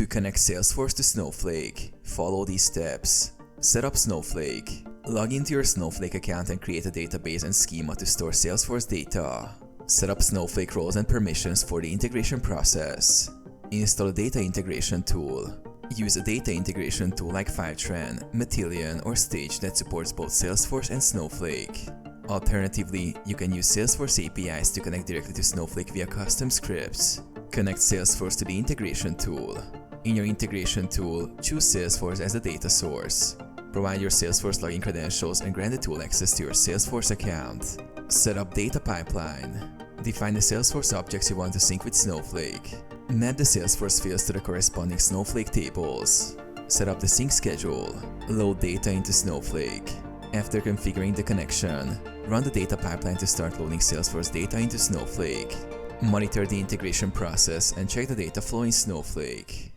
To connect Salesforce to Snowflake, follow these steps. Set up Snowflake. Log into your Snowflake account and create a database and schema to store Salesforce data. Set up Snowflake roles and permissions for the integration process. Install a data integration tool. Use a data integration tool like Fivetran, Matillion, or Stage that supports both Salesforce and Snowflake. Alternatively, you can use Salesforce APIs to connect directly to Snowflake via custom scripts. Connect Salesforce to the integration tool. In your integration tool, choose Salesforce as the data source. Provide your Salesforce login credentials and grant the tool access to your Salesforce account. Set up data pipeline. Define the Salesforce objects you want to sync with Snowflake. Map the Salesforce fields to the corresponding Snowflake tables. Set up the sync schedule. Load data into Snowflake. After configuring the connection, run the data pipeline to start loading Salesforce data into Snowflake. Monitor the integration process and check the data flow in Snowflake.